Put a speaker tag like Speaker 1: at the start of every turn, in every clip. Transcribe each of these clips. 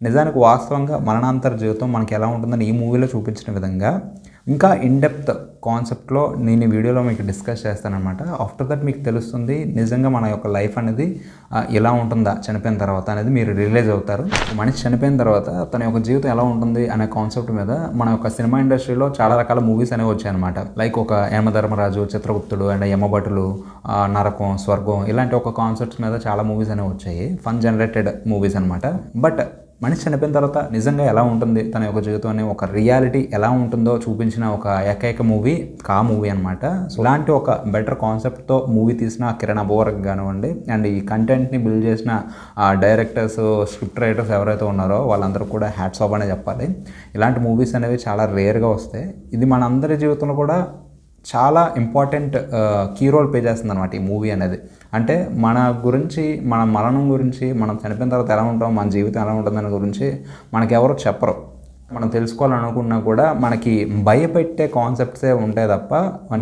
Speaker 1: నిజానికి వాస్తవంగా మరణాంతర జీవితం మనకి ఎలా ఉంటుందని ఈ మూవీలో చూపించిన విధంగా ఇంకా ఇన్డెప్త్ కాన్సెప్ట్లో నేను ఈ వీడియోలో మీకు డిస్కస్ చేస్తానన్నమాట. ఆఫ్టర్ దట్ మీకు తెలుస్తుంది నిజంగా మన యొక్క లైఫ్ అనేది ఎలా ఉంటుందా చనిపోయిన తర్వాత అనేది మీరు రియలైజ్ అవుతారు. మనిషి చనిపోయిన తర్వాత తన యొక్క జీవితం ఎలా ఉంటుంది అనే కాన్సెప్ట్ మీద మన యొక్క సినిమా ఇండస్ట్రీలో చాలా రకాల మూవీస్ అనేవి వచ్చాయన్నమాట. లైక్ ఒక యమధర్మరాజు, చిత్రగుప్తుడు అండ్ యమభటులు, నరకం, స్వర్గం ఇలాంటి ఒక కాన్సెప్ట్స్ మీద చాలా మూవీస్ అనేవి వచ్చాయి. ఫన్ జనరేటెడ్ మూవీస్ అనమాట. బట్ మనిషి చనిపోయిన తర్వాత నిజంగా ఎలా ఉంటుంది తన యొక్క జీవితం అనే ఒక రియాలిటీ ఎలా ఉంటుందో చూపించిన ఒక ఏకైక మూవీ కా మూవీ అనమాట. సో ఇలాంటి ఒక బెటర్ కాన్సెప్ట్తో మూవీ తీసిన కిరణ్ అబోవర్కి కానివ్వండి అండ్ ఈ కంటెంట్ని బిల్డ్ చేసిన డైరెక్టర్స్, స్క్రిప్ట్ రైటర్స్ ఎవరైతే ఉన్నారో వాళ్ళందరూ కూడా హ్యాట్స్ ఆఫ్ అనే చెప్పాలి. ఇలాంటి మూవీస్ అనేవి చాలా రేర్గా వస్తాయి. ఇది మన అందరి జీవితంలో కూడా చాలా ఇంపార్టెంట్ కీ రోల్ ప్లే చేస్తుంది అనమాట ఈ మూవీ అనేది. అంటే మన గురించి, మన మరణం గురించి, మనం చనిపోయిన తర్వాత ఎలా ఉంటాం, మన జీవితం ఎలా ఉంటుందని గురించి మనకెవరో చెప్పరు. మనం తెలుసుకోవాలనుకున్నా కూడా మనకి భయపెట్టే కాన్సెప్ట్సే ఉంటాయి తప్ప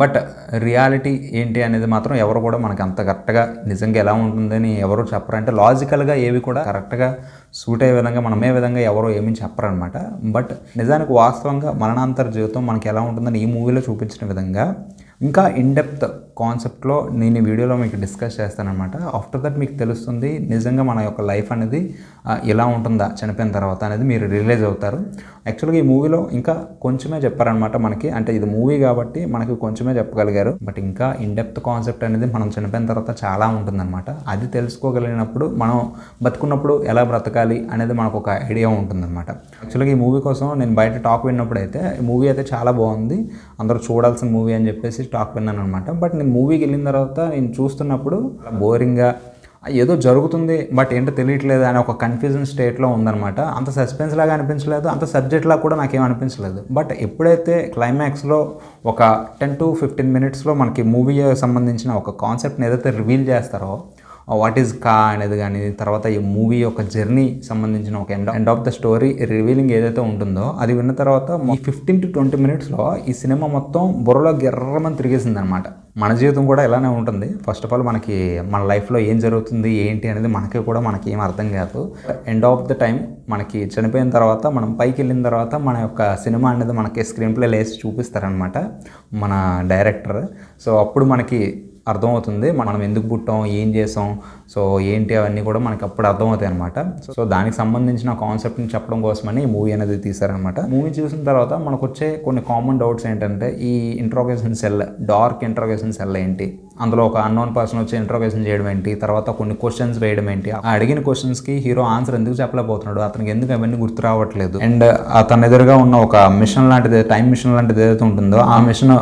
Speaker 1: బట్ రియాలిటీ ఏంటి అనేది మాత్రం ఎవరు కూడా మనకి అంత కరెక్ట్గా నిజంగా ఎలా ఉంటుందని ఎవరు చెప్పరు. అంటే లాజికల్గా ఏవి కూడా కరెక్ట్గా సూట్ అయ్యే విధంగా మనమే విధంగా ఎవరో ఏమీ చెప్పరు అనమాట. బట్ నిజానికి వాస్తవంగా మరణాంతర జీవితం మనకి ఎలా ఉంటుందని ఈ మూవీలో చూపించిన విధంగా ఇంకా ఇన్డెప్త్ కాన్సెప్ట్లో నేను ఈ వీడియోలో మీకు డిస్కస్ చేస్తానన్నమాట. ఆఫ్టర్ దట్ మీకు తెలుస్తుంది నిజంగా మన యొక్క లైఫ్ అనేది ఎలా ఉంటుందా చనిపోయిన తర్వాత అనేది మీరు రియలైజ్ అవుతారు. యాక్చువల్గా ఈ మూవీలో ఇంకా కొంచెమే చెప్పారనమాట మనకి. అంటే ఇది మూవీ కాబట్టి మనకి కొంచెమే చెప్పగలిగారు. బట్ ఇంకా ఇన్డెప్త్ కాన్సెప్ట్ అనేది మనం చనిపోయిన తర్వాత చాలా ఉంటుందన్నమాట. అది తెలుసుకోగలిగినప్పుడు మనం బతుకున్నప్పుడు ఎలా బ్రతకాలి అనేది మనకు ఒక ఐడియా ఉంటుందన్నమాట. యాక్చువల్గా ఈ మూవీ కోసం నేను బయట టాక్ విన్నప్పుడు అయితే ఈ మూవీ అయితే చాలా బాగుంది, అందరూ చూడాల్సిన మూవీ అని చెప్పేసి టాక్ విన్నాను అనమాట. బట్ నేను మూవీకి వెళ్ళిన తర్వాత నేను చూస్తున్నప్పుడు బోరింగ్గా ఏదో జరుగుతుంది బట్ ఏంటో తెలియట్లేదు అనే ఒక కన్ఫ్యూజన్ స్టేట్లో ఉందన్నమాట. అంత సస్పెన్స్ లాగా అనిపించలేదు, అంత సబ్జెక్ట్ లాగా కూడా నాకేం అనిపించలేదు. బట్ ఎప్పుడైతే క్లైమాక్స్లో ఒక 10 to 15 minutesలో మనకి మూవీ సంబంధించిన ఒక కాన్సెప్ట్ని ఏదైతే రివీల్ చేస్తారో, వాట్ ఈజ్ కా అనేది కానీ, తర్వాత ఈ మూవీ యొక్క జర్నీ సంబంధించిన ఒక end of the story revealing ఏదైతే ఉంటుందో అది విన్న తర్వాత ఈ 15 to 20 minutesలో ఈ సినిమా మొత్తం బుర్రలో గిర్రమని తిరిగేసింది అనమాట. మన జీవితం కూడా ఇలానే ఉంటుంది. ఫస్ట్ ఆఫ్ ఆల్ మనకి మన లైఫ్లో ఏం జరుగుతుంది ఏంటి అనేది మనకి ఏం అర్థం కాదు. ఎండ్ ఆఫ్ ద టైం మనకి చనిపోయిన తర్వాత మనం పైకి వెళ్ళిన తర్వాత మన యొక్క సినిమా అనేది మనకి స్క్రీన్ ప్లే వేసి చూపిస్తారనమాట మన డైరెక్టర్. సో అప్పుడు మనకి అర్థమవుతుంది మనం ఎందుకు పుట్టాం, ఏం చేసాం, సో ఏంటి అవన్నీ కూడా మనకి అప్పుడు అర్థమవుతాయి అనమాట. సో దానికి సంబంధించిన కాన్సెప్ట్ని చెప్పడం కోసమని ఈ మూవీ అనేది తీశారనమాట. మూవీ చూసిన తర్వాత మనకు వచ్చే కొన్ని కామన్ డౌట్స్ ఏంటంటే ఈ interrogation cell, dark interrogation cell ఏంటి, అందులో ఒక అన్నోన్ పర్సన్ వచ్చి ఇంట్రోగేషన్ చేయడం ఏంటి, తర్వాత కొన్ని క్వశ్చన్స్ వేయడం ఏంటి, ఆ అడిగిన క్వశ్చన్స్కి హీరో ఆన్సర్ ఎందుకు చెప్పలేకపోతున్నాడు, అతనికి ఎందుకు అవన్నీ గుర్తు రావట్లేదు, అండ్ తన ఎదురుగా ఉన్న ఒక మిషన్ లాంటిది, టైం మిషన్ లాంటిది ఏదైతే ఉంటుందో ఆ మిషన్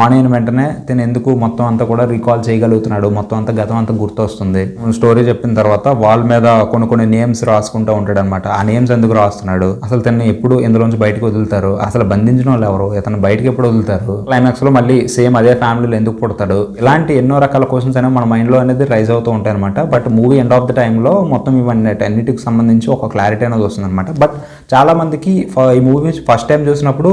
Speaker 1: ఆన్ అయిన వెంటనే తను ఎందుకు మొత్తం అంతా కూడా రీకాల్ చేయగలుగుతున్నాడు, మొత్తం అంతా గతం అంతా గుర్తొస్తుంది. స్టోరీ చెప్పిన తర్వాత వాల్ మీద కొన్ని నేమ్స్ రాసుకుంటూ ఉంటాడు అనమాట. ఆ నేమ్స్ ఎందుకు రాస్తున్నాడు, అసలు తను ఎప్పుడు ఇందులోంచి బయటకు వదులుతారు, అసలు బంధించిన వాళ్ళు ఎవరు, ఇతను బయటకు ఎప్పుడు వదులుతారు, క్లైమాక్స్ లో మళ్ళీ సేమ్ అదే ఫ్యామిలీలో ఎందుకు పుడతాడు, ఇలాంటి ఎన్నో రకాల క్వశ్చన్స్ అనేవి మన మైండ్లో అనేది రైజ్ అవుతూ ఉంటాయి అనమాట. But movie end of the టైంలో మొత్తం ఇవన్నీ అన్నిటికి సంబంధించి ఒక క్లారిటీ అనేది వస్తుంది అనమాట. బట్ చాలా మందికి ఈ మూవీ ఫస్ట్ టైం చూసినప్పుడు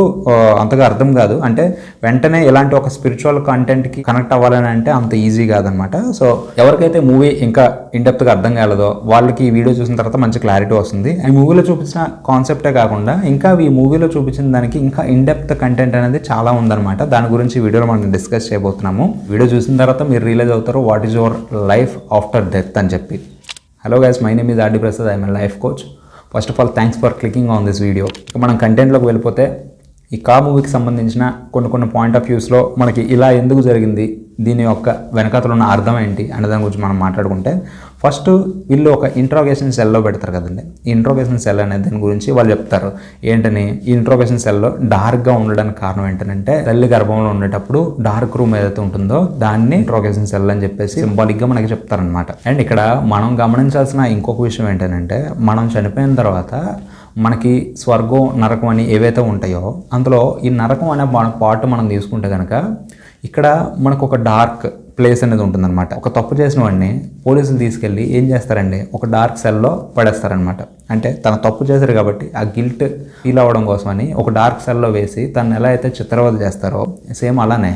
Speaker 1: అంతగా అర్థం కాదు. అంటే వెంటనే ఇలాంటి ఒక స్పిరిచువల్ కంటెంట్కి కనెక్ట్ అవ్వాలని అంటే అంత ఈజీ కాదనమాట. సో ఎవరికైతే మూవీ ఇంకా ఇన్డెప్త్గా అర్థం కాలేదో వాళ్ళకి ఈ వీడియో చూసిన తర్వాత మంచి క్లారిటీ వస్తుంది. ఈ మూవీలో చూపించిన కాన్సెప్టే కాకుండా ఇంకా ఈ మూవీలో చూపించిన దానికి ఇంకా ఇన్డెప్త్ కంటెంట్ అనేది చాలా ఉందన్నమాట. దాని గురించి వీడియోలో మనం డిస్కస్ చేయబోతున్నాము. వీడియో చూసిన తర్వాత మీరు రియలైజ్ అవుతారు what is your life after death అని చెప్పి. Hello guys, my name is RD Prasad, I'm a life coach. First of all thanks for clicking on this video. ఇక మనం కంటెంట్లోకి వెళ్ళిపోతే ఈ కా మూవీకి సంబంధించిన కొన్ని పాయింట్ ఆఫ్ వ్యూస్లో మనకి ఇలా ఎందుకు జరిగింది, దీని యొక్క వెనకాతలో ఉన్న అర్థం ఏంటి అనే దాని గురించి మనం మాట్లాడుకుంటే, ఫస్ట్ వీళ్ళు ఒక ఇంట్రోగేషన్ సెల్లో పెడతారు కదండి. ఈ ఇంట్రోగేషన్ సెల్ అనే దాని గురించి వాళ్ళు చెప్తారు. ఏంటని, ఈ ఇంట్రోగేషన్ సెల్లో డార్క్గా ఉండడానికి కారణం ఏంటంటే తల్లి గర్భంలో ఉండేటప్పుడు డార్క్ రూమ్ ఏదైతే ఉంటుందో దాన్ని ఇంట్రోగేషన్ సెల్ అని చెప్పేసి సింబాలిక్గా మనకి చెప్తారనమాట. అండ్ ఇక్కడ మనం గమనించాల్సిన ఇంకొక విషయం ఏంటంటే, మనం చనిపోయిన తర్వాత మనకి స్వర్గం, నరకం అని ఏవైతే ఉంటాయో అందులో ఈ నరకం అనే పార్ట్ మనం తీసుకుంటే కనుక ఇక్కడ మనకు ఒక డార్క్ ప్లేస్ అనేది ఉంటుందన్నమాట. ఒక తప్పు చేసిన వాడిని పోలీసులు తీసుకెళ్ళి ఏం చేస్తారండి, ఒక డార్క్ సెల్లో పడేస్తారనమాట. అంటే తన తప్పు చేశారు కాబట్టి ఆ గిల్ట్ ఫీల్ అవ్వడం కోసమని ఒక డార్క్ సెల్లో వేసి తను ఎలా అయితే చిత్రవద చేస్తారో సేమ్ అలానే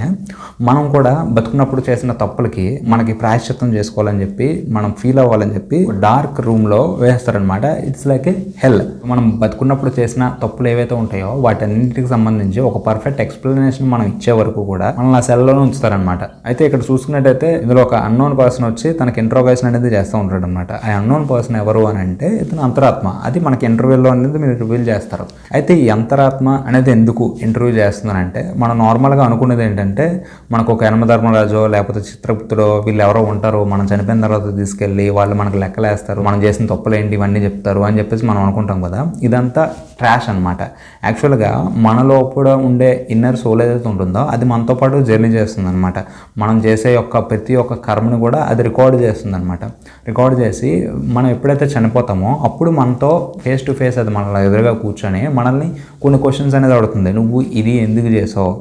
Speaker 1: మనం కూడా బతుకున్నప్పుడు చేసిన తప్పులకి మనకి ప్రాయశ్చిత్తం చేసుకోవాలని చెప్పి మనం ఫీల్ అవ్వాలని చెప్పి డార్క్ రూమ్లో వేస్తారనమాట. ఇట్స్ లైక్ ఏ హెల్. మనం బతుకున్నప్పుడు చేసిన తప్పులు ఏవైతే ఉంటాయో వాటన్నింటికి సంబంధించి ఒక పర్ఫెక్ట్ ఎక్స్ప్లెనేషన్ మనం ఇచ్చే వరకు కూడా మనల్ని ఆ సెల్లోనే ఉంచుతారనమాట. అయితే ఇక్కడ చూసుకున్నట్టయితే ఇందులో ఒక అన్నోన్ పర్సన్ వచ్చి తనకి ఇంట్రోగేషన్ అనేది చేస్తూ ఉంటాడు అనమాట. ఆ అన్నోన్ పర్సన్ ఎవరు అని అంటే ఇతను అంతరాత్మ. అది మనకి ఇంటర్వ్యూలో అనేది మీరు రివీల్ చేస్తారు. అయితే ఈ అంతరాత్మ అనేది ఎందుకు ఇంటర్వ్యూ చేస్తున్నానంటే మనం నార్మల్గా అనుకునేది ఏంటంటే మనకు ఒక యమధర్మరాజో లేకపోతే చిత్రగుప్తుడో వీళ్ళు ఎవరో ఉంటారు, మనం చనిపోయిన తర్వాత తీసుకెళ్ళి వాళ్ళు మనకు లెక్కలేస్తారు, మనం చేసిన తప్పులు ఏంటి ఇవన్నీ చెప్తారు అని చెప్పేసి మనం అనుకుంటాం కదా. ఇదంతా ట్రాష్ అనమాట. యాక్చువల్గా మన లోపల ఉండే ఇన్నర్ సోల్ ఏదైతే ఉంటుందో అది మనతో పాటు జర్నీ చేస్తుంది అనమాట. మనం చేసే ప్రతి ఒక్క కర్మను కూడా అది రికార్డ్ చేస్తుంది అనమాట. రికార్డ్ చేసి మనం ఎప్పుడైతే చనిపోతామో అప్పుడు మనతో ఫేస్ టు ఫేస్ అది మన ఎదురుగా కూర్చొని మనల్ని కొన్ని క్వశ్చన్స్ అనేది అడుగుతుంది. నువ్వు ఇది ఎందుకు చేసావు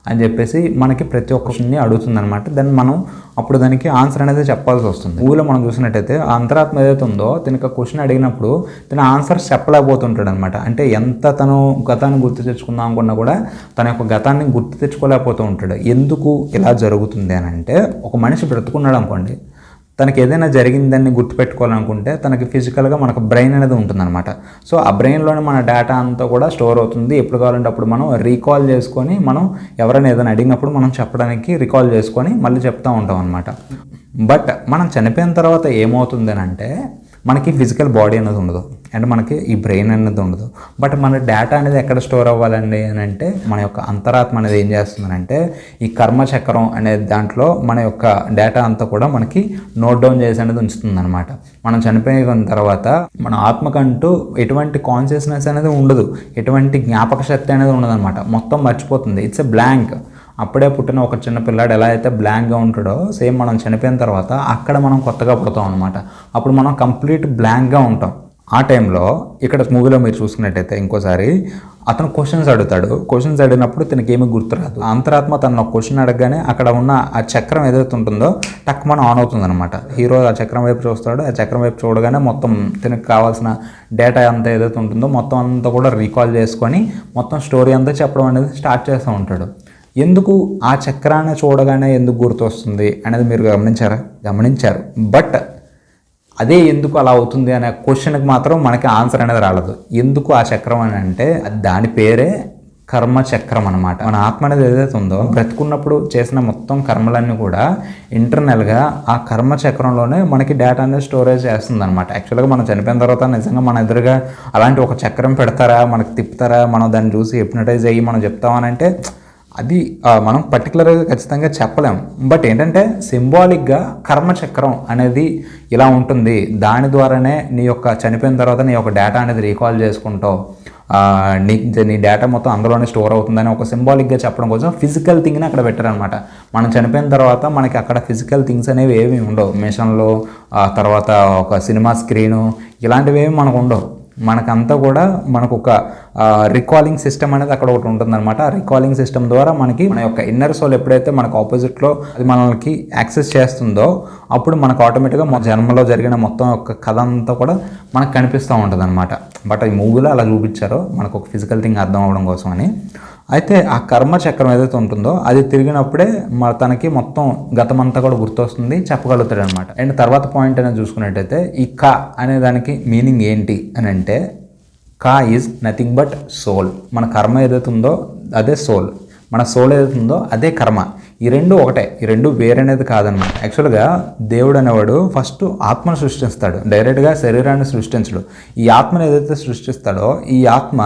Speaker 1: అని చెప్పేసి మనకి ప్రతి ఒక్క క్వశ్చన్ని అడుగుతుంది అనమాట. దెన్ మనం అప్పుడు దానికి ఆన్సర్ అనేది చెప్పాల్సి వస్తుంది. ఊళ్ళో మనం చూసినట్టయితే ఆ అంతరాత్మ ఏదైతే ఉందో తనకు క్వశ్చన్ అడిగినప్పుడు తన ఆన్సర్ చెప్పలేకపోతుంటాడు అనమాట. అంటే ఎంత తను గతాన్ని గుర్తు తెచ్చుకుందాం అనుకున్నా కూడా తన యొక్క గతాన్ని గుర్తు తెచ్చుకోలేకపోతూ ఉంటాడు. ఎందుకు ఇలా జరుగుతుంది అని అంటే ఒక మనిషి బ్రతుకున్నాడు అనుకోండి, తనకి ఏదైనా జరిగిందని గుర్తుపెట్టుకోవాలనుకుంటే తనకి ఫిజికల్గా మనకు బ్రెయిన్ అనేది ఉంటుందన్నమాట. సో ఆ బ్రెయిన్లోనే మన డేటా అంతా కూడా స్టోర్ అవుతుంది. ఎప్పుడు కావాలంటే అప్పుడు మనం రీకాల్ చేసుకొని మనం ఎవరైనా ఏదైనా అడిగినప్పుడు మనం చెప్పడానికి రీకాల్ చేసుకొని మళ్ళీ చెప్తూ ఉంటాం అనమాట. బట్ మనం చనిపోయిన తర్వాత ఏమవుతుంది అని అంటే మనకి ఫిజికల్ బాడీ అనేది ఉండదు అండ్ మనకి ఈ బ్రెయిన్ అనేది ఉండదు. బట్ మన డేటా అనేది ఎక్కడ స్టోర్ అవ్వాలండి అని అంటే మన యొక్క అంతరాత్మ అనేది ఏం చేస్తుందంటే ఈ కర్మచక్రం అనే దాంట్లో మన యొక్క డేటా అంతా కూడా మనకి నోట్ డౌన్ చేసి అనేది ఉంచుతుంది అనమాట. మనం చనిపోయిన తర్వాత మన ఆత్మకంటూ ఎటువంటి కాన్షియస్నెస్ అనేది ఉండదు, ఎటువంటి జ్ఞాపక శక్తి అనేది ఉండదు అనమాట. మొత్తం మర్చిపోతుంది. It's a blank. అప్పుడే పుట్టిన ఒక చిన్న పిల్లాడు ఎలా అయితే బ్లాంక్గా ఉంటాడో సేమ్ మనం చనిపోయిన తర్వాత అక్కడ మనం కొత్తగా పుడతాం అనమాట. అప్పుడు మనం కంప్లీట్ బ్లాంక్గా ఉంటాం. ఆ టైంలో ఇక్కడ మూవీలో మీరు చూసుకున్నట్టయితే ఇంకోసారి అతను క్వశ్చన్స్ అడుగుతాడు. క్వశ్చన్స్ అడిగినప్పుడు తనకి ఏమీ గుర్తురాదు. అంతరాత్మ తన క్వశ్చన్ అడగగానే అక్కడ ఉన్న ఆ చక్రం ఏదైతే ఉంటుందో టక్మన్ ఆన్ అవుతుంది అనమాట. హీరో ఆ చక్రం వైపు చూస్తాడు. ఆ చక్రం వైపు చూడగానే మొత్తం తనకు కావాల్సిన డేటా అంతా ఏదైతే ఉంటుందో మొత్తం అంతా కూడా రీకాల్ చేసుకొని మొత్తం స్టోరీ అంతా చెప్పడం అనేది స్టార్ట్ చేస్తూ ఉంటాడు. ఎందుకు ఆ చక్రాన్ని చూడగానే ఎందుకు గుర్తొస్తుంది అనేది మీరు గమనించారు. బట్ అదే ఎందుకు అలా అవుతుంది అనే క్వశ్చన్కి మాత్రం మనకి ఆన్సర్ అనేది రాలేదు. ఎందుకు ఆ చక్రం అని అంటే దాని పేరే కర్మచక్రం అనమాట. మన ఆత్మ అనేది ఏదైతే ఉందో బ్రతుకున్నప్పుడు చేసిన మొత్తం కర్మలన్నీ కూడా ఇంటర్నల్గా ఆ కర్మచక్రంలోనే మనకి డేటా అనేది స్టోరేజ్ చేస్తుంది అనమాట. యాక్చువల్గా మనం చనిపోయిన తర్వాత నిజంగా మన ఎదురుగా అలాంటి ఒక చక్రం పెడతారా, మనకి తిప్పుతారా, మనం దాన్ని చూసి హిప్నటైజ్ అయ్యి మనం చెప్తామనంటే అది మనం పర్టికులర్గా ఖచ్చితంగా చెప్పలేం. బట్ ఏంటంటే సింబాలిక్గా కర్మచక్రం అనేది ఇలా ఉంటుంది. దాని ద్వారానే నీ యొక్క చనిపోయిన తర్వాత నీ యొక్క డేటా అనేది రీకాల్ చేసుకుంటావు, నీ డేటా మొత్తం అందులోనే స్టోర్ అవుతుందని ఒక సింబాలిక్గా చెప్పడం కోసం ఫిజికల్ థింగ్ని అక్కడ పెట్టారనమాట. మనం చనిపోయిన తర్వాత మనకి అక్కడ ఫిజికల్ థింగ్స్ అనేవి ఏమి ఉండవు. మిషన్లు తర్వాత ఒక సినిమా స్క్రీను ఇలాంటివి ఏమి మనకు ఉండవు. మనకంతా కూడా మనకు ఒక రికాలింగ్ సిస్టమ్ అనేది అక్కడ ఒకటి ఉంటుందన్నమాట. ఆ రికాలింగ్ సిస్టమ్ ద్వారా మనకి మన యొక్క ఇన్నర్ సోల్ ఎప్పుడైతే మనకు ఆపోజిట్లో అది మనకి యాక్సెస్ చేస్తుందో అప్పుడు మనకు ఆటోమేటిక్గా మన జన్మలో జరిగిన మొత్తం యొక్క కథ అంతా కూడా మనకు కనిపిస్తూ ఉంటుంది అనమాట. బట్ ఈ మూవీలో అలా చూపించారో మనకు ఒక ఫిజికల్ థింగ్ అర్థం అవ్వడం కోసం అని. అయితే ఆ కర్మచక్రం ఏదైతే ఉంటుందో అది తిరిగినప్పుడే తనకి మొత్తం గతమంతా కూడా గుర్తొస్తుంది, చెప్పగలుగుతాడు అనమాట. అండ్ తర్వాత పాయింట్ అనేది చూసుకున్నట్టయితే ఈ కా అనే దానికి మీనింగ్ ఏంటి అని అంటే కా ఈజ్ నథింగ్ బట్ సోల్. మన కర్మ ఏదైతే ఉందో అదే సోల్, మన సోల్ ఏదైతే ఉందో అదే కర్మ. ఈ రెండు ఒకటే, ఈ రెండు వేరనేది కాదనమాట. యాక్చువల్గా దేవుడు అనేవాడు ఫస్ట్ ఆత్మను సృష్టిస్తాడు, డైరెక్ట్గా శరీరాన్ని సృష్టించడు. ఈ ఆత్మను ఏదైతే సృష్టిస్తాడో ఈ ఆత్మ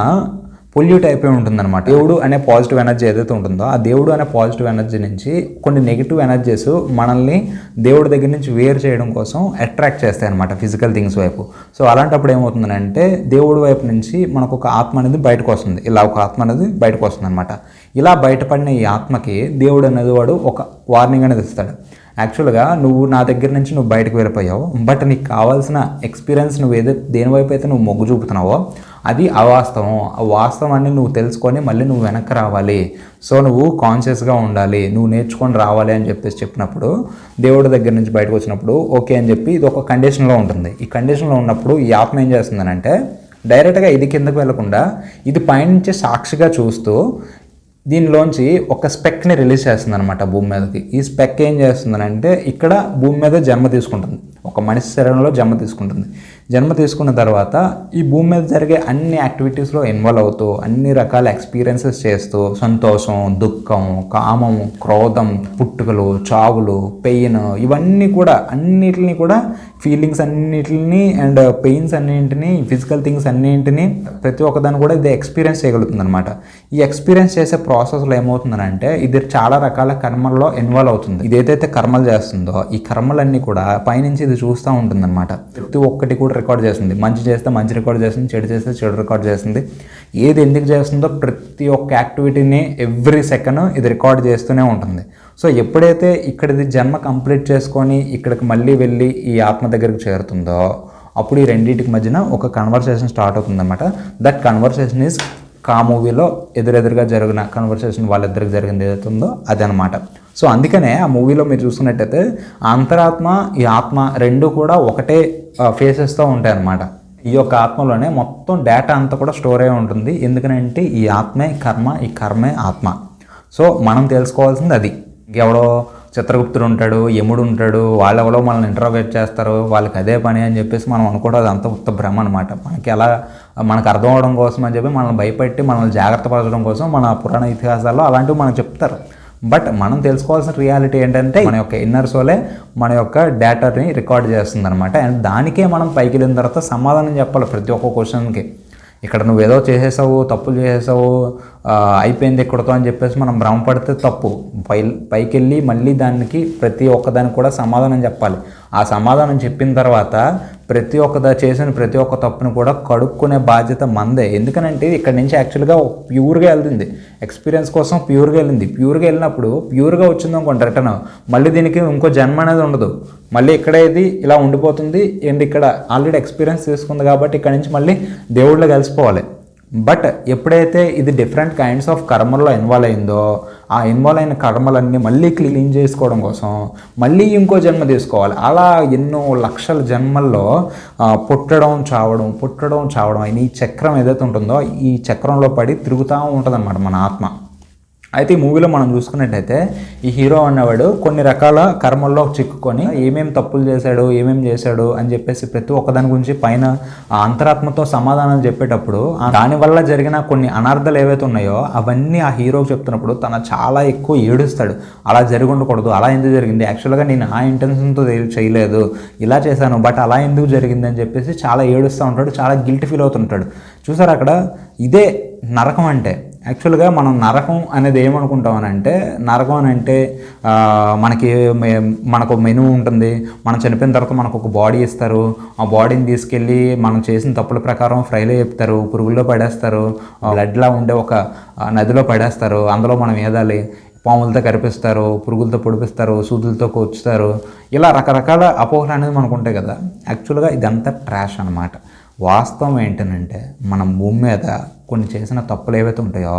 Speaker 1: పొల్యూట్ అయిపోయి ఉంటుందన్నమాట. దేవుడు అనే పాజిటివ్ ఎనర్జీ ఏదైతే ఉంటుందో ఆ దేవుడు అనే పాజిటివ్ ఎనర్జీ నుంచి కొన్ని నెగిటివ్ ఎనర్జీస్ మనల్ని దేవుడి దగ్గర నుంచి వేరు చేయడం కోసం అట్రాక్ట్ చేస్తాయి అనమాట ఫిజికల్ థింగ్స్ వైపు. సో అలాంటప్పుడు ఏమవుతుందంటే దేవుడి వైపు నుంచి మనకు ఒక ఆత్మ అనేది బయటకు వస్తుంది, ఇలా ఒక ఆత్మ అనేది బయటకు వస్తుంది అనమాట. ఇలా బయటపడిన ఈ ఆత్మకి దేవుడు అనేది వాడు ఒక వార్నింగ్ అనేది ఇస్తాడు. యాక్చువల్గా నువ్వు నా దగ్గర నుంచి నువ్వు బయటకు వెళ్ళిపోయావు, బట్ నీకు కావాల్సిన ఎక్స్పీరియన్స్ నువ్వు దేనివైపు అయితే నువ్వు మొగ్గు చూపుతున్నావో అది అవాస్తవం. ఆ వాస్తవాన్ని నువ్వు తెలుసుకొని మళ్ళీ నువ్వు వెనక్కి రావాలి. సో నువ్వు కాన్షియస్గా ఉండాలి, నువ్వు నేర్చుకొని రావాలి అని చెప్పినప్పుడు దేవుడి దగ్గర నుంచి బయటకు వచ్చినప్పుడు ఓకే అని చెప్పి ఇది ఒక కండిషన్లో ఉంటుంది. ఈ కండిషన్లో ఉన్నప్పుడు ఈ ఆత్మ ఏం చేస్తుందనంటే డైరెక్ట్గా ఇది కిందకు వెళ్లకుండా ఇది పైనుంచి సాక్షిగా చూస్తూ దీనిలోంచి ఒక స్పెక్ని రిలీజ్ చేస్తుంది అనమాట భూమి మీదకి. ఈ స్పెక్ ఏం చేస్తుందనంటే ఇక్కడ భూమి మీద జన్మ తీసుకుంటుంది, ఒక మనిషి శరీరంలో జన్మ తీసుకుంటుంది. జన్మ తీసుకున్న తర్వాత ఈ భూమి మీద జరిగే అన్ని యాక్టివిటీస్లో ఇన్వాల్వ్ అవుతూ అన్ని రకాల ఎక్స్పీరియన్సెస్ చేస్తూ సంతోషం, దుఃఖం, కామం, క్రోధం, పుట్టుకలు, చావులు, పెయిన్, ఇవన్నీ కూడా అన్నిటిని కూడా ఫీలింగ్స్ అన్నిటిని అండ్ పెయిన్స్ అన్నింటినీ, ఫిజికల్ థింగ్స్ అన్నింటినీ ప్రతి ఒక్కదాన్ని కూడా ఇది ఎక్స్పీరియన్స్ చేయగలుగుతుంది అనమాట. ఈ ఎక్స్పీరియన్స్ చేసే ప్రాసెస్లో ఏమవుతుందంటే ఇది చాలా రకాల కర్మల్లో ఇన్వాల్వ్ అవుతుంది. ఇది ఏదైతే కర్మలు చేస్తుందో ఈ కర్మలన్నీ కూడా పైనుంచి ఇది చూస్తూ ఉంటుంది అనమాట. ప్రతి ఒక్కటి కూడా రికార్డ్ చేస్తుంది. మంచి చేస్తే మంచి రికార్డ్ చేస్తుంది, చెడు చేస్తే చెడు రికార్డ్ చేస్తుంది. ఏది ఎందుకు చేస్తుందో ప్రతి ఒక్క యాక్టివిటీని ఎవ్రీ సెకండ్ ఇది రికార్డ్ చేస్తూనే ఉంటుంది. సో ఎప్పుడైతే ఇక్కడిది జన్మ కంప్లీట్ చేసుకొని ఇక్కడికి మళ్ళీ వెళ్ళి ఈ ఆత్మ దగ్గరికి చేరుతుందో అప్పుడు ఈ రెండింటికి మధ్యన ఒక కన్వర్సేషన్ స్టార్ట్ అవుతుందన్నమాట. దట్ కన్వర్సేషన్ ఈజ్ కా మూవీలో ఎదురెదురుగా జరిగిన కన్వర్సేషన్ వాళ్ళిద్దరికి జరిగింది ఏదైతే ఉందో అదనమాట. సో అందుకనే ఆ మూవీలో మీరు చూసుకున్నట్టయితే అంతరాత్మ, ఈ ఆత్మ రెండు కూడా ఒకటే ఫేసెస్తో ఉంటాయి అన్నమాట. ఈ యొక్క ఆత్మలోనే మొత్తం డేటా అంతా కూడా స్టోర్ అయి ఉంటుంది. ఎందుకంటే ఈ ఆత్మే కర్మ, ఈ కర్మే ఆత్మ. సో మనం తెలుసుకోవాల్సింది అది. ఎవడో చిత్రగుప్తుడు ఉంటాడు, యముడు ఉంటాడు, వాళ్ళెవడో మనల్ని ఇంటర్రోగేట్ చేస్తారు, వాళ్ళకి అదే పని అని చెప్పేసి మనం అనుకోవడం అదంతా ఉత్త భ్రమ అనమాట. మనకు అర్థం అవడం కోసం అని చెప్పి మనల్ని భయపెట్టి మనల్ని జాగ్రత్త పరచడం కోసం మన పురాణ ఇతిహాసాల్లో అలాంటివి మనకు చెప్తారు. బట్ మనం తెలుసుకోవాల్సిన రియాలిటీ ఏంటంటే మన యొక్క ఇన్నర్ సోలే మన యొక్క డేటాని రికార్డ్ చేస్తుంది అనమాట. అండ్ దానికే మనం పైకి వెళ్ళిన తర్వాత సమాధానం చెప్పాలి ప్రతి ఒక్క క్వశ్చన్కి. ఇక్కడ నువ్వేదో చేసేసావు, తప్పులు చేసేసావు, అయిపోయింది ఇక్కడతో అని చెప్పేసి మనం భ్రమపడితే తప్పు. పైకి వెళ్ళి మళ్ళీ దానికి ప్రతి ఒక్కదానికి కూడా సమాధానం చెప్పాలి. ఆ సమాధానం చెప్పిన తర్వాత చేసిన ప్రతి ఒక్క తప్పును కూడా కడుక్కునే బాధ్యత మందే. ఎందుకనంటే ఇక్కడ నుంచి యాక్చువల్గా ప్యూర్గా వెళ్తుంది, ఎక్స్పీరియన్స్ కోసం ప్యూర్గా వెళ్ళినప్పుడు ప్యూర్గా వచ్చింది అనుకోండి రిటర్న్, మళ్ళీ దీనికి ఇంకో జన్మ అనేది ఉండదు. మళ్ళీ ఇక్కడే ఇది ఇలా ఉండిపోతుంది. అండ్ ఇక్కడ ఆల్రెడీ ఎక్స్పీరియన్స్ తీసుకుంది కాబట్టి ఇక్కడ నుంచి మళ్ళీ దేవుళ్ళో కలిసిపోవాలి. బట్ ఎప్పుడైతే ఇది డిఫరెంట్ కైండ్స్ ఆఫ్ కర్మల్లో ఇన్వాల్వ్ అయిందో ఆ ఇన్వాల్వ్ అయిన కర్మలన్నీ మళ్ళీ క్లీన్ చేసుకోవడం కోసం మళ్ళీ ఇంకో జన్మ తీసుకోవాలి. అలా ఎన్నో లక్షల జన్మల్లో పుట్టడం చావడం అయిన ఈ చక్రం ఏదైతే ఉంటుందో ఈ చక్రంలో పడి తిరుగుతూ ఉంటుంది అన్నమాట మన ఆత్మ. అయితే ఈ మూవీలో మనం చూసుకున్నట్టయితే ఈ హీరో అన్నవాడు కొన్ని రకాల కర్మల్లో చిక్కుకొని ఏమేమి తప్పులు చేశాడు, చేశాడు అని చెప్పేసి ప్రతి ఒక్కదాని గురించి పైన అంతరాత్మతో సమాధానం చెప్పేటప్పుడు దానివల్ల జరిగిన కొన్ని అనార్థాలు ఏవైతే ఉన్నాయో అవన్నీ ఆ హీరోకి చెప్తున్నప్పుడు తన చాలా ఎక్కువ ఏడుస్తాడు. అలా జరిగి ఉండకూడదు, అలా ఎందుకు జరిగింది, యాక్చువల్గా నేను ఆ ఇంటెన్షన్తో చేయలేదు, ఇలా చేశాను, బట్ అలా ఎందుకు జరిగింది అని చెప్పేసి చాలా ఏడుస్తూ ఉంటాడు, చాలా గిల్ట్ ఫీల్ అవుతుంటాడు. చూసారు అక్కడ ఇదే నరకం అంటే. యాక్చువల్గా మనం నరకం అనేది ఏమనుకుంటామనంటే, నరకం అని అంటే మనకు మెనూ ఉంటుంది, మనం చనిపోయిన తర్వాత మనకు ఒక బాడీ ఇస్తారు, ఆ బాడీని తీసుకెళ్ళి మనం చేసిన తప్పుల ప్రకారం ఫ్రైలో చెప్తారు, పురుగుల్లో పడేస్తారు, బ్లడ్లా ఉండే ఒక నదిలో పడేస్తారు, అందులో మనం ఏదాలి, పాములతో కరిపిస్తారు, పురుగులతో పొడిపిస్తారు, సూదులతో కూర్చుతారు, ఇలా రకరకాల అపోహలు అనేది మనకు ఉంటాయి కదా. యాక్చువల్గా ఇదంతా ట్రాష్ అనమాట. వాస్తవం ఏంటనంటే మనం భూమి మీద కొన్ని చేసిన తప్పులు ఏవైతే ఉంటాయో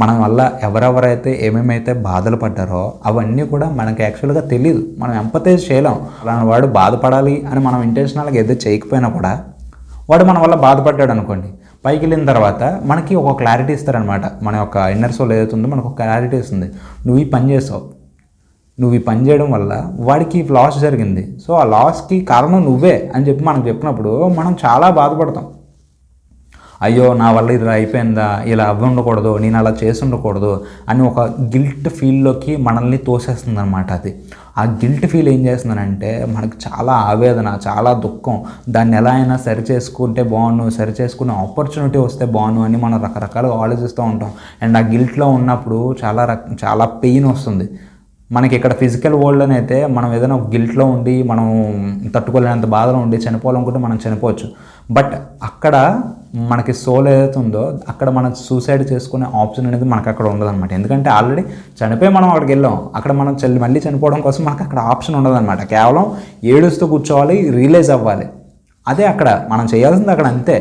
Speaker 1: మన వల్ల ఎవరెవరైతే ఏమేమైతే బాధలు పడ్డారో అవన్నీ కూడా మనకి యాక్చువల్గా తెలియదు, మనం ఎంపతైజ్ చేయలేం. అలాంటి వాడు బాధపడాలి అని మనం ఇంటెన్షనల్గా ఏదో చేయకపోయినా కూడా వాడు మన వల్ల బాధపడ్డాడు అనుకోండి, పైకి వెళ్ళిన తర్వాత మనకి ఒక క్లారిటీ ఇస్తారనమాట. మన యొక్క ఇన్నర్ సోల్ ఏదైతే ఉందో మనకు ఒక క్లారిటీ ఇస్తుంది, నువ్వు ఈ పని చేసావు, నువ్వు ఈ పని చేయడం వల్ల వాడికి లాస్ జరిగింది, సో ఆ లాస్కి కారణం నువ్వే అని చెప్పి మనకు చెప్పినప్పుడు మనం చాలా బాధపడతాం. అయ్యో నా వల్ల ఇది అయిపోయిందా, ఇలా అవ్వి ఉండకూడదు, నేను అలా చేసి ఉండకూడదు అని ఒక గిల్ట్ ఫీల్లోకి మనల్ని తోసేస్తుంది అనమాట. అది ఆ గిల్ట్ ఫీల్ ఏం చేస్తుందనంటే మనకు చాలా ఆవేదన, చాలా దుఃఖం, దాన్ని ఎలా అయినా సరి చేసుకుంటే బాగుండు, సరి చేసుకునే ఆపర్చునిటీ వస్తే బాగుండు అని మనం రకరకాలుగా ఆలోచిస్తూ ఉంటాం. అండ్ ఆ గిల్ట్లో ఉన్నప్పుడు చాలా పెయిన్ వస్తుంది మనకి. ఇక్కడ ఫిజికల్ వరల్డ్ అయితే మనం ఏదైనా ఒక గిల్ట్లో ఉండి మనం తట్టుకోలేనంత బాధలో ఉండి చనిపోవాలనుకుంటే మనం చనిపోవచ్చు. బట్ అక్కడ మనకి సోల్ ఏదైతే ఉందో అక్కడ మనం సూసైడ్ చేసుకునే ఆప్షన్ అనేది మనకు అక్కడ ఉండదన్నమాట. ఎందుకంటే ఆల్రెడీ చనిపోయి మనం అక్కడికి వెళ్ళాం, అక్కడ మనం మళ్ళీ చనిపోవడం కోసం మనకు అక్కడ ఆప్షన్ ఉండదన్నమాట. కేవలం ఏడుస్తూ కూర్చోవాలి, రియలైజ్ అవ్వాలి, అదే అక్కడ మనం చేయాల్సింది. అక్కడ అంతే,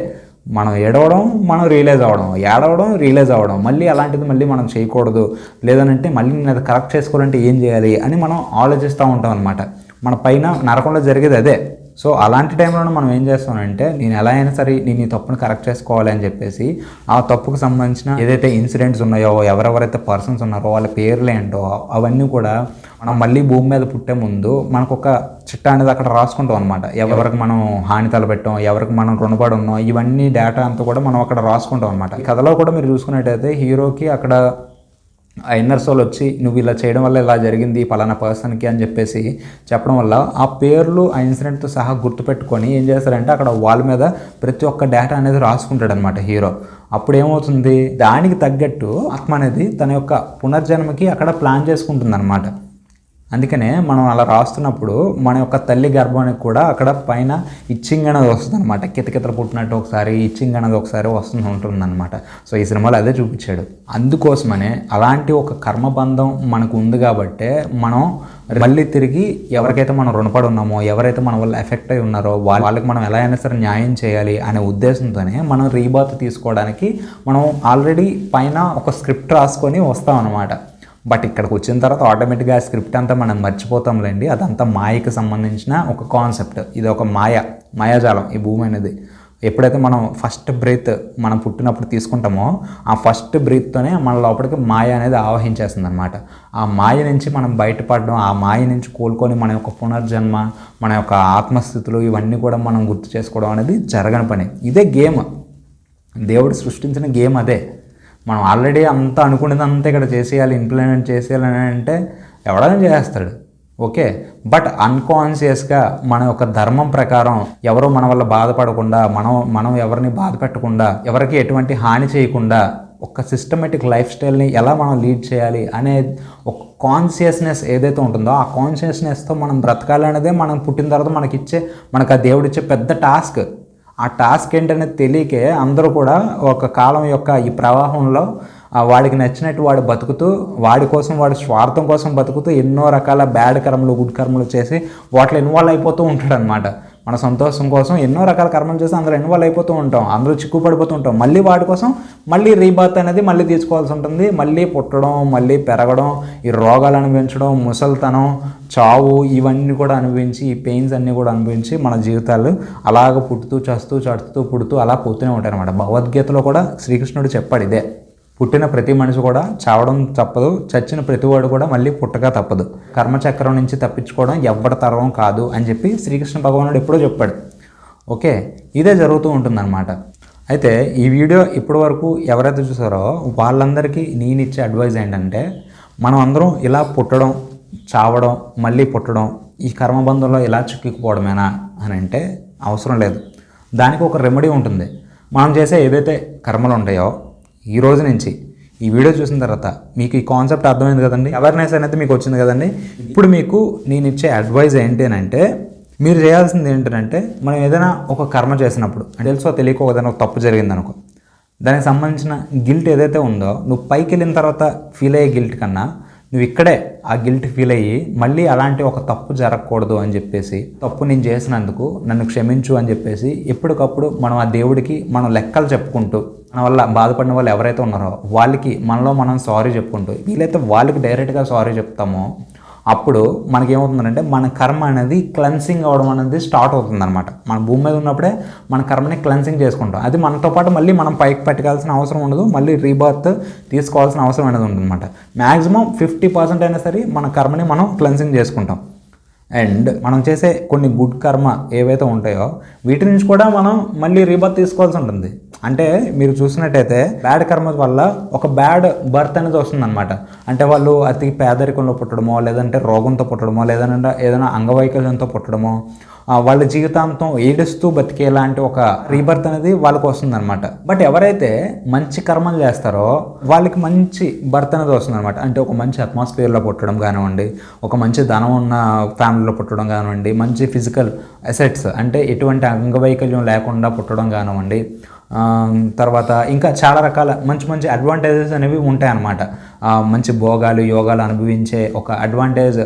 Speaker 1: మనం ఏడవడం, మనం రియలైజ్ అవ్వడం, ఏడవడం, రియలైజ్ అవ్వడం. మళ్ళీ అలాంటిది మళ్ళీ మనం చేయకూడదు, లేదనంటే మళ్ళీ నేను అది కరెక్ట్ చేసుకోవాలంటే ఏం చేయాలి అని మనం ఆలోచిస్తూ ఉంటాం అనమాట. మన పైన నరకంలో జరిగేది అదే. సో అలాంటి టైంలో మనం ఏం చేస్తామంటే నేను ఎలా అయినా సరే నేను ఈ తప్పును కరెక్ట్ చేసుకోవాలి అని చెప్పేసి ఆ తప్పుకు సంబంధించిన ఏదైతే ఇన్సిడెంట్స్ ఉన్నాయో, ఎవరెవరైతే పర్సన్స్ ఉన్నారో వాళ్ళ పేర్లు ఏంటో అవన్నీ కూడా మనం మళ్ళీ భూమి మీద పుట్టే ముందు మనకు ఒక చిట్టా అనేది అక్కడ రాసుకుంటాం అనమాట. ఎవరికి మనం హాని తలపెట్టాం, ఎవరికి మనం రుణపడి ఉన్నాం, ఇవన్నీ డేటా అంతా కూడా మనం అక్కడ రాసుకుంటాం అనమాట. ఈ కథలో కూడా మీరు చూసుకున్నట్టయితే హీరోకి అక్కడ ఆ ఇన్నర్ సోల్ వచ్చి నువ్వు ఇలా చేయడం వల్ల ఇలా జరిగింది పలానా పర్సన్కి అని చెప్పేసి చెప్పడం వల్ల ఆ పేర్లు ఆ ఇన్సిడెంట్తో సహా గుర్తుపెట్టుకొని ఏం చేస్తారంటే అక్కడ వాళ్ళ మీద ప్రతి ఒక్క డేటా అనేది రాసుకుంటాడు అనమాట హీరో. అప్పుడు ఏమవుతుంది, దానికి తగ్గట్టు ఆత్మ అనేది తన యొక్క పునర్జన్మకి అక్కడ ప్లాన్ చేసుకుంటుంది అనమాట. అందుకనే మనం అలా రాస్తున్నప్పుడు మన యొక్క తల్లి గర్భానికి కూడా అక్కడ పైన ఇచ్చింగ్ అనేది వస్తుంది అనమాట. కితకితలు పుట్టినట్టు ఒకసారి ఇచ్చింగ్ అనేది ఒకసారి ఉంటుంది అనమాట. సో ఈ సినిమాలో అదే చూపించాడు. అందుకోసమనే అలాంటి ఒక కర్మబంధం మనకు ఉంది కాబట్టే మనం మళ్ళీ తిరిగి ఎవరికైతే మనం రుణపడి ఉన్నామో, ఎవరైతే మన వల్ల ఎఫెక్ట్ అయి ఉన్నారో వాళ్ళకి మనం ఎలా అయినా సరే న్యాయం చేయాలి అనే ఉద్దేశంతోనే మనం రీబాత్ తీసుకోవడానికి మనం ఆల్రెడీ పైన ఒక స్క్రిప్ట్ రాసుకొని వస్తాం అనమాట. బట్ ఇక్కడికి వచ్చిన తర్వాత ఆటోమేటిక్గా ఆ స్క్రిప్ట్ అంతా మనం మర్చిపోతాంలేండి. అదంతా మాయకి సంబంధించిన ఒక కాన్సెప్ట్. ఇది ఒక మాయాజాలం ఈ భూమి అనేది. ఎప్పుడైతే మనం ఫస్ట్ బ్రీత్ మనం పుట్టినప్పుడు తీసుకుంటామో ఆ ఫస్ట్ బ్రీత్తోనే మన లోపలికి మాయ అనేది ఆవహించేస్తుంది అనమాట. ఆ మాయ నుంచి మనం బయటపడడం, ఆ మాయ నుంచి కోలుకొని మన యొక్క పునర్జన్మ, మన యొక్క ఆత్మస్థితులు ఇవన్నీ కూడా మనం గుర్తు చేసుకోవడం అనేది జరగని పని. ఇదే గేమ్, దేవుడు సృష్టించిన గేమ్ అదే. మనం ఆల్రెడీ అంతా అనుకునేదంతా ఇక్కడ చేసేయాలి, ఇంప్లిమెంట్ చేసేయాలి అని అంటే ఎవడైనా చేస్తాడు, ఓకే. బట్ అన్కాన్షియస్గా మన యొక్క ధర్మం ప్రకారం ఎవరో మన వల్ల బాధపడకుండా, మనం ఎవరిని బాధ పెట్టకుండా, ఎవరికి ఎటువంటి హాని చేయకుండా ఒక సిస్టమేటిక్ లైఫ్ స్టైల్ని ఎలా మనం లీడ్ చేయాలి అనే ఒక కాన్షియస్నెస్ ఏదైతే ఉంటుందో ఆ కాన్షియస్నెస్తో మనం బ్రతకాలనేదే మనం పుట్టిన తర్వాత మనకు ఆ దేవుడిచ్చే పెద్ద టాస్క్. ఆ టాస్క్ ఏంటనేది తెలియకే అందరూ కూడా ఒక కాలం యొక్క ఈ ప్రవాహంలో వాడికి నచ్చినట్టు వాడు బతుకుతూ, వాడి కోసం వాడి స్వార్థం కోసం బతుకుతూ ఎన్నో రకాల బ్యాడ్ కర్మలు గుడ్ కర్మలు చేసి వాటిలో ఇన్వాల్వ్ అయిపోతూ ఉంటాడు అనమాట. మన సంతోషం కోసం ఎన్నో రకాల కర్మలు చేసి అందులో ఇన్వాల్వ్ అయిపోతూ ఉంటాం, అందులో చిక్కుపడిపోతూ ఉంటాం. మళ్ళీ వాటి కోసం మళ్ళీ రీబాత్ అనేది మళ్ళీ తీసుకోవాల్సి ఉంటుంది. మళ్ళీ పుట్టడం, మళ్ళీ పెరగడం, ఈ రోగాలు అనుభవించడం, ముసలితనం, చావు ఇవన్నీ కూడా అనుభవించి, ఈ పెయిన్స్ అన్నీ కూడా అనుభవించి మన జీవితాలు అలాగ పుట్టుతూ చస్తూ పుడుతూ అలా పోతూనే ఉంటాయి అనమాట. భగవద్గీతలో కూడా శ్రీకృష్ణుడు చెప్పాడు ఇదే. పుట్టిన ప్రతి మనిషి కూడా చావడం తప్పదు, చచ్చిన ప్రతివాడు కూడా మళ్ళీ పుట్టక తప్పదు, కర్మచక్రం నుంచి తప్పించుకోవడం ఎవ్వరి తరం కాదు అని చెప్పి శ్రీకృష్ణ భగవానుడు ఎప్పుడో చెప్పాడు, ఓకే. ఇదే జరుగుతూ ఉంటుందన్నమాట. అయితే ఈ వీడియో ఇప్పటి వరకు ఎవరైతే చూసారో వాళ్ళందరికీ నేను ఇచ్చే అడ్వైజ్ ఏంటంటే, మనం అందరం ఇలా పుట్టడం, చావడం, మళ్ళీ పుట్టడం, ఈ కర్మబంధంలో ఇలా చిక్కుకుపోవడమేనా అని అంటే అవసరం లేదు. దానికి ఒక రెమెడీ ఉంటుంది. మనం చేసే ఏదైతే కర్మలు ఉంటాయో ఈ రోజు నుంచి ఈ వీడియో చూసిన తర్వాత మీకు ఈ కాన్సెప్ట్ అర్థమైంది కదండి, అవేర్నెస్ అనేది మీకు వచ్చింది కదండి. ఇప్పుడు మీకు నేను ఇచ్చే అడ్వైజ్ ఏంటి అని అంటే, మీరు చేయాల్సింది ఏంటంటే, మనం ఏదైనా ఒక కర్మ చేసినప్పుడు అంటే తెలుసో తెలియకో ఏదైనా ఒక తప్పు జరిగిందనుకో, దానికి సంబంధించిన గిల్ట్ ఏదైతే ఉందో నువ్వు పైకి వెళ్ళిన తర్వాత ఫీల్ అయ్యే గిల్ట్ కన్నా నువ్వు ఇక్కడే ఆ గిల్ట్ ఫీల్ అయ్యి మళ్ళీ అలాంటి ఒక తప్పు జరగకూడదు అని చెప్పేసి, తప్పు నేను చేసినందుకు నన్ను క్షమించు అని చెప్పేసి ఎప్పటికప్పుడు మనం ఆ దేవుడికి మనం లెక్కలు చెప్పుకుంటూ, మన వల్ల బాధపడిన వాళ్ళు ఎవరైతే ఉన్నారో వాళ్ళకి మనలో మనం సారీ చెప్పుకుంటూ, వీలైతే వాళ్ళకి డైరెక్ట్గా సారీ చెప్తామో అప్పుడు మనకేమవుతుందంటే మన కర్మ అనేది క్లెన్సింగ్ అవ్వడం అనేది స్టార్ట్ అవుతుందన్నమాట. మన భూమి మీద ఉన్నప్పుడే మన కర్మని క్లెన్సింగ్ చేసుకుంటాం. అది మనతో పాటు మళ్ళీ మనం పైకి పెట్టాల్సిన అవసరం ఉండదు, మళ్ళీ రీబర్త్ తీసుకోవాల్సిన అవసరం అనేది ఉంటుందన్నమాట. మ్యాక్సిమం 50% అయినా సరే మన కర్మని మనం క్లెన్సింగ్ చేసుకుంటాం. అండ్ మనం చేసే కొన్ని గుడ్ కర్మ ఏవైతే ఉంటాయో వీటి నుంచి కూడా మనం మళ్ళీ రీబర్త్ తీసుకోవాల్సి ఉంటుంది. అంటే మీరు చూసినట్టయితే బ్యాడ్ కర్మ వల్ల ఒక బ్యాడ్ బర్త్ అనేది వస్తుందన్నమాట. అంటే వాళ్ళు అతి పేదరికంలో పుట్టడమో, లేదంటే రోగంతో పుట్టడమో, లేదంటే ఏదైనా అంగవైకల్యంతో పుట్టడమో, వాళ్ళ జీవితాంతం ఏడుస్తూ బతికేలాంటి ఒక రీబర్త్ అనేది వాళ్ళకి వస్తుందన్నమాట. బట్ ఎవరైతే మంచి కర్మలు చేస్తారో వాళ్ళకి మంచి బర్త్ అనేది వస్తుందన్నమాట. అంటే ఒక మంచి అట్మాస్ఫియర్లో పుట్టడం కానివ్వండి, ఒక మంచి ధనం ఉన్న ఫ్యామిలీలో పుట్టడం కానివ్వండి, మంచి ఫిజికల్ అసెట్స్ అంటే ఎటువంటి అంగవైకల్యం లేకుండా పుట్టడం కానివ్వండి, తర్వాత ఇంకా చాలా రకాల మంచి మంచి అడ్వాంటేజెస్ అనేవి ఉంటాయన్నమాట. మంచి భోగాలు యోగాలు అనుభవించే ఒక అడ్వాంటేజ్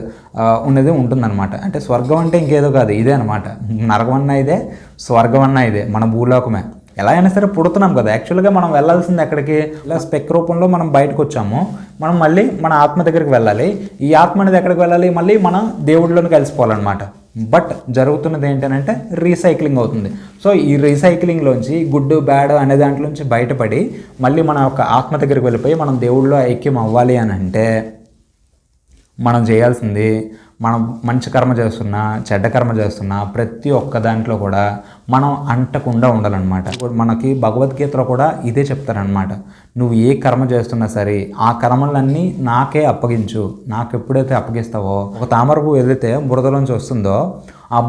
Speaker 1: ఉన్నది ఉంటుందన్నమాట. అంటే స్వర్గం అంటే ఇంకేదో కాదు, ఇదే అనమాట. నరకం అన్నా ఇదే, స్వర్గం అన్నా ఇదే, మన భూలోకమే. ఎలా అయినా సరే పుడుతున్నాం కదా. యాక్చువల్గా మనం వెళ్ళాల్సింది ఎక్కడికి, ఇలా స్పెక్ రూపంలో మనం బయటకు వచ్చాము, మనం మళ్ళీ మన ఆత్మ దగ్గరికి వెళ్ళాలి. ఈ ఆత్మ అనేది ఎక్కడికి వెళ్ళాలి, మళ్ళీ మన దేవుడిలోకి కలిసిపోవాలన్నమాట. బట్ జరుగుతున్నది ఏంటంటే రీసైక్లింగ్ అవుతుంది. సో ఈ రీసైక్లింగ్లోంచి గుడ్ బ్యాడ్ అనే దాంట్లోంచి బయటపడి మళ్ళీ మన యొక్క ఆత్మ దగ్గరికి వెళ్ళిపోయి మనం దేవుళ్ళలో ఐక్యం అవ్వాలి అని అంటే మనం చేయాల్సింది, మనం మంచి కర్మ చేస్తున్నా చెడ్డ కర్మ చేస్తున్నా ప్రతి ఒక్క దాంట్లో కూడా మనం అంటకుండా ఉండాలన్నమాట. మనకి భగవద్గీతలో కూడా ఇదే చెప్తారనమాట. నువ్వు ఏ కర్మ చేస్తున్నా సరే ఆ కర్మలన్నీ నాకే అప్పగించు. నాకు ఎప్పుడైతే అప్పగిస్తావో, ఒక తామర పువ్వు ఏదైతే బురదలోంచి వస్తుందో ఆ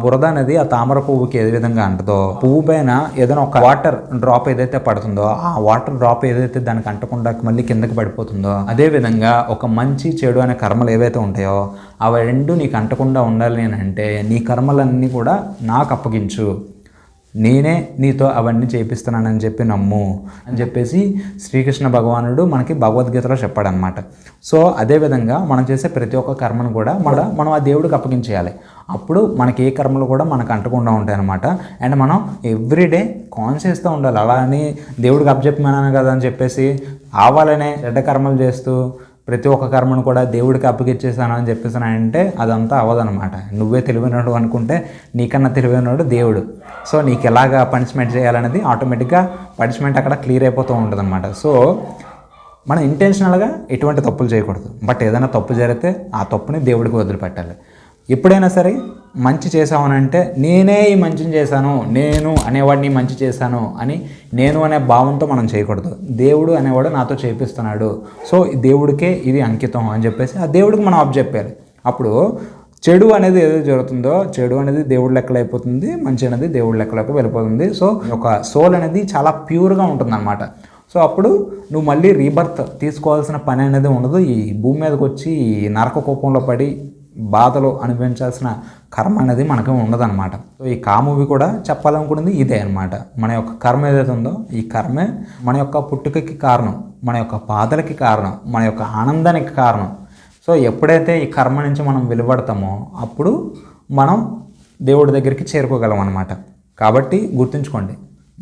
Speaker 1: బురద అనేది ఆ తామర పువ్వుకి ఏ విధంగా అంటదో, పువ్వు పైన ఏదైనా ఒక వాటర్ డ్రాప్ ఏదైతే పడుతుందో ఆ వాటర్ డ్రాప్ ఏదైతే దానికి అంటకుండా మళ్ళీ కిందకి పడిపోతుందో, అదే విధంగా ఒక మంచి చెడు అనే కర్మలు ఏవైతే ఉంటాయో అవి రెండు నీకు అంటకుండా ఉండాలి అని అంటే నీ కర్మలన్నీ కూడా నాకు అప్పగించు, నేనే నీతో అవన్నీ చేపిస్తున్నానని చెప్పి నమ్ము అని చెప్పేసి శ్రీకృష్ణ భగవానుడు మనకి భగవద్గీతలో చెప్పాడనమాట. సో అదేవిధంగా మనం చేసే ప్రతి ఒక్క కర్మను కూడా మనం ఆ దేవుడికి అప్పగించేయాలి. అప్పుడు మనకి ఏ కర్మలు కూడా మనకు అంటకుండా ఉంటాయి అనమాట. అండ్ మనం ఎవ్రీడే కాన్షియస్గా ఉండాలి. అలా అని దేవుడికి అప్పచెప్పమన్నాను కదా అని చెప్పేసి ఆవాలనే చెడ్డ కర్మలు చేస్తూ ప్రతి ఒక్క కర్మను కూడా దేవుడికి అప్పగిచ్చేసాను అని చెప్పేసాను అంటే అదంతా అవ్వదనమాట. నువ్వే తెలివైనడు అనుకుంటే నీకన్నా తెలివైనడు దేవుడు. సో నీకు ఎలాగా పనిష్మెంట్ చేయాలనేది ఆటోమేటిక్గా పనిష్మెంట్ అక్కడ క్లియర్ అయిపోతూ ఉంటుంది అనమాట. సో మనం ఇంటెన్షనల్గా ఎటువంటి తప్పులు చేయకూడదు. బట్ ఏదైనా తప్పు జరిగితే ఆ తప్పుని దేవుడికి వదిలిపెట్టాలి. ఎప్పుడైనా సరే మంచి చేసామనంటే నేనే ఈ మంచిని చేశాను, నేను అనేవాడిని మంచి చేశాను అని నేను అనే భావంతో మనం చేయకూడదు. దేవుడు అనేవాడు నాతో చేపిస్తున్నాడు, సో దేవుడికే ఇది అంకితం అని చెప్పేసి ఆ దేవుడికి మనం అప్పచెప్పాలి. అప్పుడు చెడు అనేది ఏదైతే జరుగుతుందో చెడు అనేది దేవుడి లెక్కలు అయిపోతుంది, మంచి అనేది దేవుడి లెక్కలకు వెళ్ళిపోతుంది. సో ఒక సోల్ అనేది చాలా ప్యూర్గా ఉంటుంది అనమాట. సో అప్పుడు నువ్వు మళ్ళీ రీబర్త్ తీసుకోవాల్సిన పని అనేది ఉండదు. ఈ భూమి మీదకి వచ్చి ఈ నరక కోపంలో పడి బాధలు అనుభవించాల్సిన కర్మ అనేది మనకు ఉండదన్నమాట. సో ఈ మూవీ కూడా చెప్పాలనుకున్నది ఇదే అనమాట. మన యొక్క కర్మ ఏదైతే ఉందో ఈ కర్మే మన యొక్క పుట్టుకకి కారణం, మన యొక్క బాధలకి కారణం, మన యొక్క ఆనందానికి కారణం. సో ఎప్పుడైతే ఈ కర్మ నుంచి మనం వెలువడతామో అప్పుడు మనం దేవుడి దగ్గరికి చేరుకోగలం అనమాట. కాబట్టి గుర్తుంచుకోండి,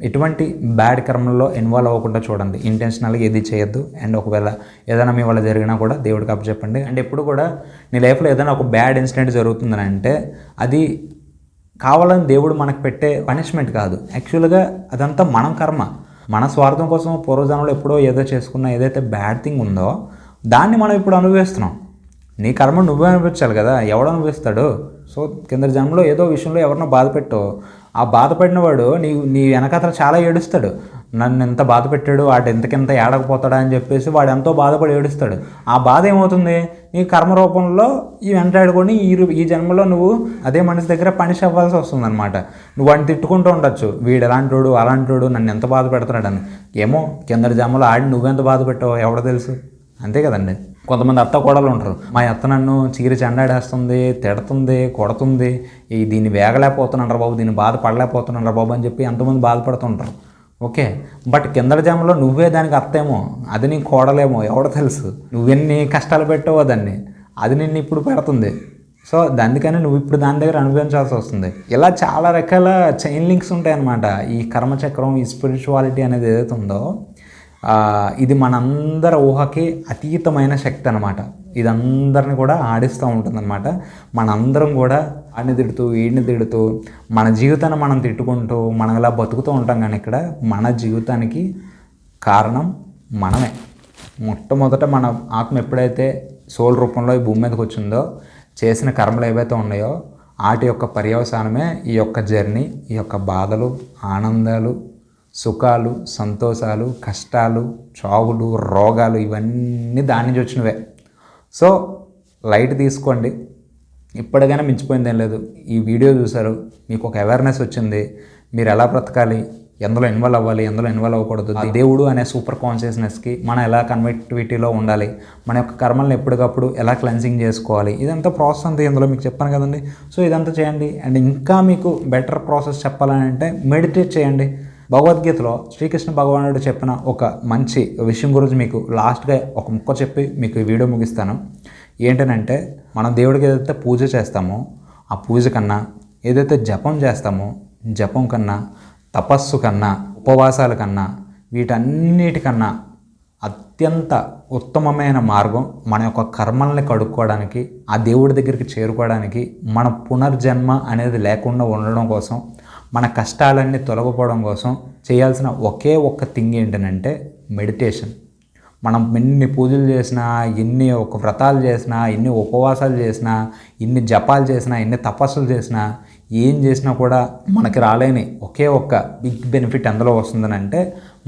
Speaker 1: ఎటువంటి బ్యాడ్ కర్మల్లో ఇన్వాల్వ్ అవ్వకుండా చూడండి. ఇంటెన్షనల్గా ఏది చేయొద్దు. అండ్ ఒకవేళ ఏదైనా మీ వల్ల జరిగినా కూడా దేవుడికి అప్పచెప్పండి. అండ్ ఎప్పుడు కూడా నీ లైఫ్లో ఏదైనా ఒక బ్యాడ్ ఇన్సిడెంట్ జరుగుతుందని అంటే అది కావాలని దేవుడు మనకు పెట్టే పనిష్మెంట్ కాదు. యాక్చువల్గా అదంతా మనం కర్మ, మన స్వార్థం కోసం పూర్వజన్మలో ఎప్పుడో ఏదో చేసుకున్న ఏదైతే బ్యాడ్ థింగ్ ఉందో దాన్ని మనం ఇప్పుడు అనుభవిస్తున్నాం. నీ కర్మ నువ్వే అనిపించాలి కదా, ఎవడు అనుభవిస్తాడు? సో కింద జన్మలో ఏదో విషయంలో ఎవరినో బాధ పెట్టో ఆ బాధపడిన వాడు నీ వెనకాతల చాలా ఏడుస్తాడు. నన్ను ఎంత బాధ పెట్టాడు, వాడు ఎంతకింత ఏడకపోతాడా అని చెప్పేసి వాడు ఎంతో బాధపడి ఏడుస్తాడు. ఆ బాధ ఏమవుతుంది, నీ కర్మ రూపంలో ఈ వెంటాడుకొని ఈ జన్మలో నువ్వు అదే మనిషి దగ్గర పనిష్ అవ్వాల్సి వస్తుంది అనమాట. నువ్వు వాడిని తిట్టుకుంటూ ఉండొచ్చు, వీడు ఎలాంటోడు అలాంటోడు నన్ను ఎంత బాధ పెడుతున్నాడని. ఏమో కింద జన్మలో ఆడి నువ్వెంత బాధ పెట్టావో ఎవడో తెలుసు, అంతే కదండి. కొంతమంది అత్త కోడలు ఉంటారు, మా అత్త నన్ను చీరి చెండాడేస్తుంది, తిడుతుంది, కొడుతుంది, దీన్ని వేగలేకపోతున్నాను రా బాబు, దీన్ని బాధపడలేకపోతున్నాను రా బాబు అని చెప్పి ఎంతమంది బాధపడుతుంటారు. ఓకే, బట్ కిందల జన్మలో నువ్వే దానికి అత్తేమో, అది నీ కోడలేమో ఎవడో తెలుసు. నువ్వెన్ని కష్టాలు పెట్టావో దాన్ని, అది నిన్ను ఇప్పుడు పెడుతుంది. సో అందుకని నువ్వు ఇప్పుడు దాని దగ్గర అనుభవించాల్సి వస్తుంది. ఇలా చాలా రకాల చైన్ లింక్స్ ఉంటాయి అన్నమాట. ఈ కర్మచక్రం, ఈ స్పిరిచువాలిటీ అనేది ఏదైతే ఉందో ఇది మనందరి ఊహకి అతీతమైన శక్తి అనమాట. ఇది అందరిని కూడా ఆడిస్తూ ఉంటుందన్నమాట. మనందరం కూడా ఆడిని తిడుతూ వీడిని తిడుతూ మన జీవితాన్ని మనం తిట్టుకుంటూ మనం ఇలా బతుకుతూ ఉంటాం. కానీ ఇక్కడ మన జీవితానికి కారణం మనమే. మొట్టమొదట మన ఆత్మ ఎప్పుడైతే సోల్ రూపంలో ఈ భూమి మీదకి వచ్చిందో చేసిన కర్మలు ఏవైతే ఉన్నాయో వాటి యొక్క పర్యవసానమే ఈ యొక్క జర్నీ, ఈ యొక్క బాధలు, ఆనందాలు, సుఖాలు, సంతోషాలు, కష్టాలు, చావులు, రోగాలు ఇవన్నీ దాని నుంచి వచ్చినవే. సో లైట్ తీసుకోండి, ఇప్పటికైనా మించిపోయింది ఏం లేదు. ఈ వీడియో చూసారు, మీకు ఒక అవేర్నెస్ వచ్చింది, మీరు ఎలా బ్రతకాలి, ఎందులో ఇన్వాల్వ్ అవ్వాలి, ఎందులో ఇన్వాల్వ్ అవ్వకూడదు, దేవుడు అనే సూపర్ కాన్షియస్నెస్కి మనం ఎలా కన్వెక్టివిటీలో ఉండాలి, మన యొక్క కర్మలను ఎప్పటికప్పుడు ఎలా క్లెన్సింగ్ చేసుకోవాలి, ఇదంతా ప్రాసెస్ అంతా ఇందులో మీకు చెప్పాను కదండి. సో ఇదంతా చేయండి. అండ్ ఇంకా మీకు బెటర్ ప్రాసెస్ చెప్పాలని అంటే మెడిటేట్ చేయండి. భగవద్గీతలో శ్రీకృష్ణ భగవానుడు చెప్పిన ఒక మంచి విషయం గురించి మీకు లాస్ట్గా ఒక ముక్క చెప్పి మీకు ఈ వీడియో ముగిస్తాను. ఏంటనంటే, మనం దేవుడికి ఏదైతే పూజ చేస్తామో ఆ పూజ కన్నా, ఏదైతే జపం చేస్తామో జపం కన్నా, తపస్సు కన్నా, ఉపవాసాల కన్నా, వీటన్నిటికన్నా అత్యంత ఉత్తమమైన మార్గం మన యొక్క కర్మల్ని కడుక్కోవడానికి, ఆ దేవుడి దగ్గరికి చేరుకోవడానికి, మన పునర్జన్మ అనేది లేకుండా ఉండడం కోసం, మన కష్టాలన్నీ తొలగిపోవడం కోసం చేయాల్సిన ఒకే ఒక్క థింగ్ ఏంటంటే మెడిటేషన్. మనం ఎన్ని పూజలు చేసినా, ఎన్ని ఒక వ్రతాలు చేసినా, ఎన్ని ఉపవాసాలు చేసినా, ఎన్ని జపాలు చేసినా, ఎన్ని తపస్సులు చేసినా, ఏం చేసినా కూడా మనకి రాలేని ఒకే ఒక్క బిగ్ బెనిఫిట్ ఎందులో వస్తుందని అంటే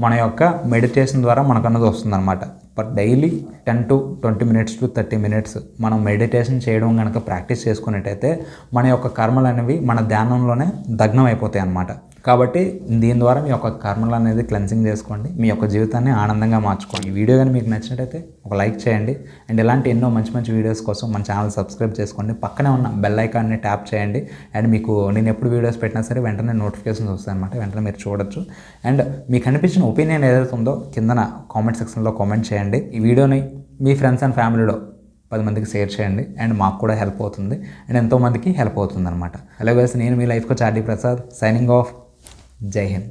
Speaker 1: మన యొక్క మెడిటేషన్ ద్వారా మనకు అన్నది వస్తుందన్నమాట. But daily 10 to 20 minutes to 30 minutes మనం మెడిటేషన్ చేయడం కనుక ప్రాక్టీస్ చేసుకున్నట్టయితే మన యొక్క కర్మలు అనేవి మన ధ్యానంలోనే దగ్నం అయిపోతాయి అన్నమాట. కాబట్టి దీని ద్వారా మీ యొక్క కర్మలు అనేది క్లెన్సింగ్ చేసుకోండి, మీ యొక్క జీవితాన్ని ఆనందంగా మార్చుకోండి. ఈ వీడియో కానీ మీకు నచ్చినట్టయితే ఒక లైక్ చేయండి. అండ్ ఇలాంటి ఎన్నో మంచి మంచి వీడియోస్ కోసం మన ఛానల్ సబ్స్క్రైబ్ చేసుకోండి. పక్కనే ఉన్న బెల్ ఐకాన్ని ట్యాప్ చేయండి. అండ్ మీకు నేను ఎప్పుడు వీడియోస్ పెట్టినా సరే వెంటనే నోటిఫికేషన్స్ వస్తాయి అనమాట, వెంటనే మీరు చూడొచ్చు. అండ్ మీకు అనిపించిన ఒపీనియన్ ఏదైతే ఉందో కిందన కామెంట్ సెక్షన్లో కామెంట్ చేయండి. ఈ వీడియోని మీ ఫ్రెండ్స్ అండ్ ఫ్యామిలీలో 10 మందికి షేర్ చేయండి. అండ్ మాకు కూడా హెల్ప్ అవుతుంది, అండ్ ఎంతోమందికి హెల్ప్ అవుతుంది అనమాట. అలాగే నేను మీ life coach R D Prasad, signing off. జై హింద్.